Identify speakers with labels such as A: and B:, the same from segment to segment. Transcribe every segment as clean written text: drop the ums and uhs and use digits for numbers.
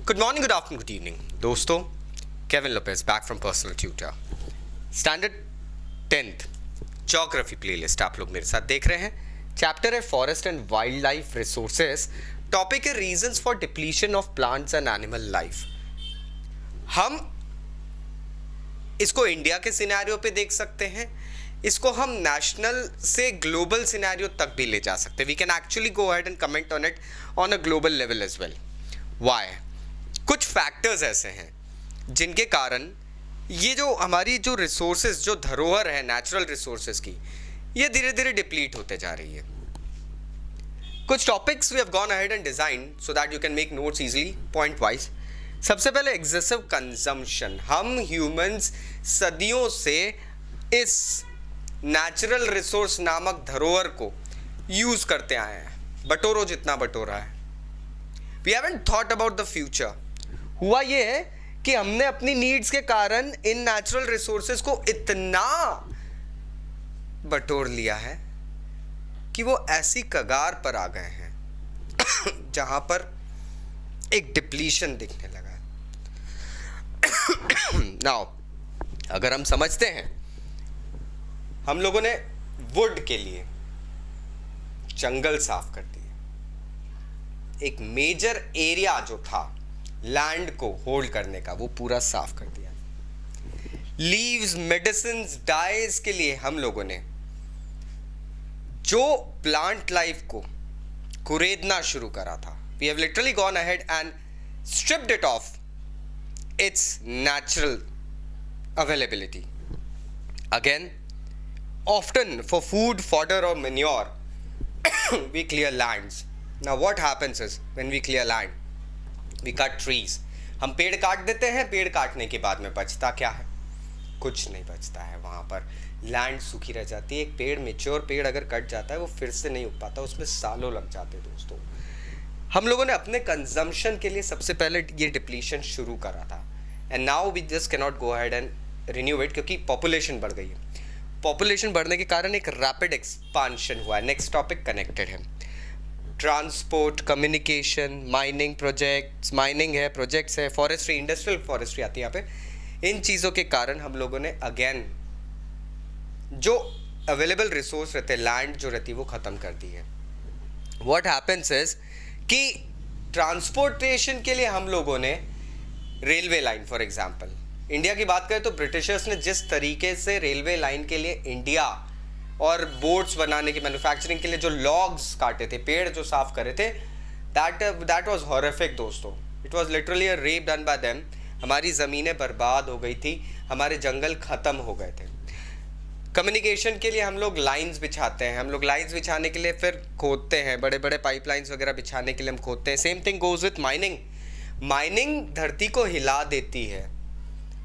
A: Good morning, good afternoon, good evening. दोस्तों, Kevin Lopez back from Personal Tutor. Standard 10th Geography playlist आप लोग मेरे साथ देख रहे हैं. चैप्टर है forest and wild life resources. Topic है reasons for depletion of plants and animal life. हम इसको इंडिया के सिनेरियो पे देख सकते हैं, इसको हम नेशनल से ग्लोबल सिनेरियो तक भी ले जा सकते हैं. We can actually go ahead and comment on it on a global level as well. Why? कुछ फैक्टर्स ऐसे हैं जिनके कारण ये जो हमारी जो रिसोर्सेज, जो धरोहर है नेचुरल रिसोर्सेज की, ये धीरे धीरे डिप्लीट होते जा रही है. कुछ topics we have gone ahead and design so that you can make notes easily point wise. सबसे पहले एग्जेसिव कंजम्पशन. हम ह्यूमंस सदियों से इस नेचुरल रिसोर्स नामक धरोहर को यूज करते आए हैं. बटोरो जितना बटोरा है. We haven't thought about the future. हुआ ये है कि हमने अपनी नीड्स के कारण इन नेचुरल रिसोर्सेज को इतना बटोर लिया है कि वो ऐसी कगार पर आ गए हैं जहां पर एक डिप्लीशन दिखने लगा है. नाउ अगर हम समझते हैं, हम लोगों ने वुड के लिए जंगल साफ कर दिए. एक मेजर एरिया जो था लैंड को होल्ड करने का, वो पूरा साफ कर दिया. लीव्स, मेडिसिन्स, डाइज के लिए हम लोगों ने जो प्लांट लाइफ को कुरेदना शुरू करा था, we have literally gone ahead and stripped it off its natural availability. Again, often for food, fodder or manure, we clear lands. Now what happens is when we clear land, we cut trees. हम पेड़ काट देते हैं. पेड़ काटने के बाद में बचता क्या है? कुछ नहीं बचता है. वहाँ पर लैंड सूखी रह जाती है. एक पेड़, मेच्योर पेड़ अगर कट जाता है, वो फिर से नहीं उग पाता. उसमें सालों लग जाते हैं. दोस्तों, हम लोगों ने अपने कंजम्पशन के लिए सबसे पहले ये डिप्लीशन शुरू करा था. And now we just can not go ahead and renew it, क्योंकि पॉपुलेशन बढ़ गई है. पॉपुलेशन बढ़ने के कारण एक रैपिड एक्सपांशन हुआ है. नेक्स्ट टॉपिक कनेक्टेड है. Transport, communication, mining projects, mining है, प्रोजेक्ट्स है, फॉरेस्ट्री, इंडस्ट्रियल फॉरेस्ट्री आती है यहाँ पे. इन चीज़ों के कारण हम लोगों ने अगेन जो अवेलेबल रिसोर्स रहते हैं, लैंड जो रहती है, वो ख़त्म कर दी है. व्हाट हैपेंस इज कि ट्रांसपोर्टेशन के लिए हम लोगों ने railway line, for example India की बात करें तो ब्रिटिशर्स ने जिस तरीके से रेलवे लाइन के लिए इंडिया और बोट्स बनाने की, मैन्युफैक्चरिंग के लिए जो लॉग्स काटे थे, पेड़ जो साफ करे थे, दैट वाज हॉरिफिक दोस्तों. It was literally a rape done by them. हमारी ज़मीनें बर्बाद हो गई थी, हमारे जंगल ख़त्म हो गए थे. कम्युनिकेशन के लिए हम लोग लाइंस बिछाते हैं. हम लोग लाइंस बिछाने के लिए फिर खोदते हैं, बड़े बड़े पाइपलाइंस वगैरह बिछाने के लिए हम खोदते हैं. Same thing goes with mining. Mining धरती को हिला देती है.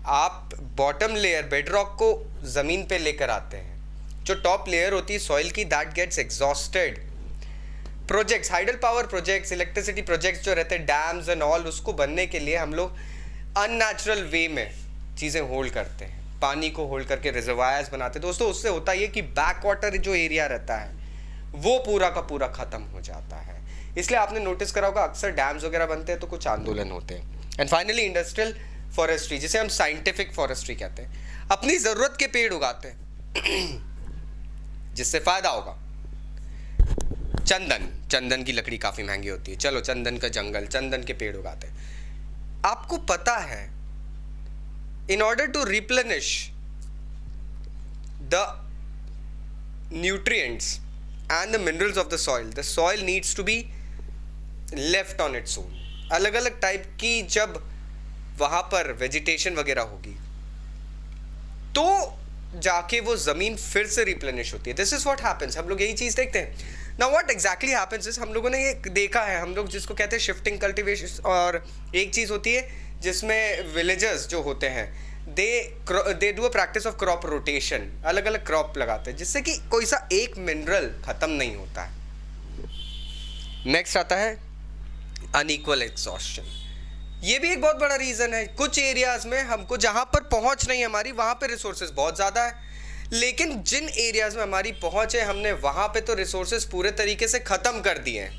A: आप बॉटम लेयर, बेडरॉक को ज़मीन पे लेकर आते हैं. जो टॉप लेयर होती है सॉइल की, that gets exhausted. Projects, hydel power projects, electricity projects जो रहते हैं, डैम्स एंड ऑल, उसको बनने के लिए हम लोग अननेचुरल वे में चीज़ें होल्ड करते हैं. पानी को होल्ड करके रिजर्वायर्स बनाते हैं. दोस्तों, उससे होता ये कि बैक वाटर जो एरिया रहता है, वो पूरा का पूरा ख़त्म हो जाता है. इसलिए आपने नोटिस करा होगा, अक्सर डैम्स वगैरह बनते हैं तो कुछ आंदोलन होते हैं. एंड फाइनली इंडस्ट्रियल फॉरेस्ट्री, जिसे हम साइंटिफिक फॉरेस्ट्री कहते हैं. अपनी ज़रूरत के पेड़ उगाते हैं जिससे फ़ायदा होगा. चंदन की लकड़ी काफ़ी महंगी होती है. चलो, चंदन का जंगल, चंदन के पेड़ उगाते हैं. आपको पता है, in order to replenish the nutrients and the minerals of the soil needs to be left on its own. अलग अलग टाइप की जब वहाँ पर वेजिटेशन वगैरह होगी तो जाके वो ज़मीन फिर से रिप्लेनिश होती है. This is what happens. हम लोग यही चीज़ देखते हैं. Now what exactly happens is, हम लोगों ने ये देखा है, हम लोग जिसको कहते हैं शिफ्टिंग कल्टीवेशन. और एक चीज़ होती है जिसमें विलेजर्स जो होते हैं, they do a practice of crop rotation. अलग अलग क्रॉप लगाते हैं जिससे कि कोई सा एक मिनरल ख़त्म नहीं होता है. नेक्स्ट आता है अनइक्वल एग्जॉस्शन. ये भी एक बहुत बड़ा रीज़न है. कुछ एरियाज़ में हमको जहाँ पर पहुँच नहीं हमारी, वहाँ पर रिसोर्सेज बहुत ज़्यादा है, लेकिन जिन एरियाज़ में हमारी पहुँच है, हमने वहाँ पे तो रिसोर्सेज पूरे तरीके से ख़त्म कर दिए हैं.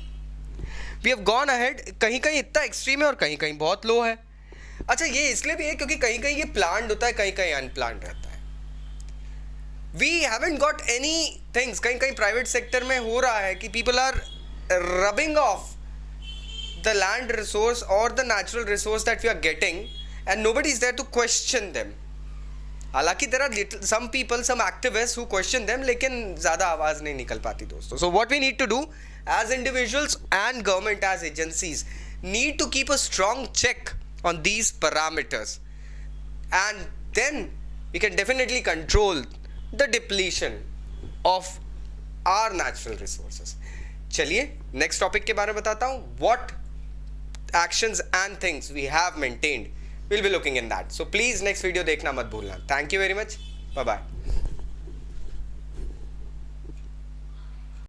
A: वी हैव गॉन अहेड, कहीं कहीं इतना एक्सट्रीम है और कहीं कहीं बहुत लो है। अच्छा, ये इसलिए भी है क्योंकि कहीं कहीं ये प्लान्ड होता है, कहीं कहीं अनप्लान्ड रहता है। We haven't got any things, कहीं कहीं प्राइवेट सेक्टर में हो रहा है कि people are rubbing off the land resource or the natural resource that we are getting and nobody is there to question them. हालांकि there are some people, some activists who question them, लेकिन ज़्यादा आवाज़ नहीं निकल पाती दोस्तों. So what we need to do as individuals and government as agencies need to keep a strong check on these parameters, and then we can definitely control the depletion of our natural resources. चलिए next topic के बारे में बताता हूँ. What actions and things we have maintained, we'll be looking in that. So please next video देखना मत भूलना. Thank you very much. Bye bye.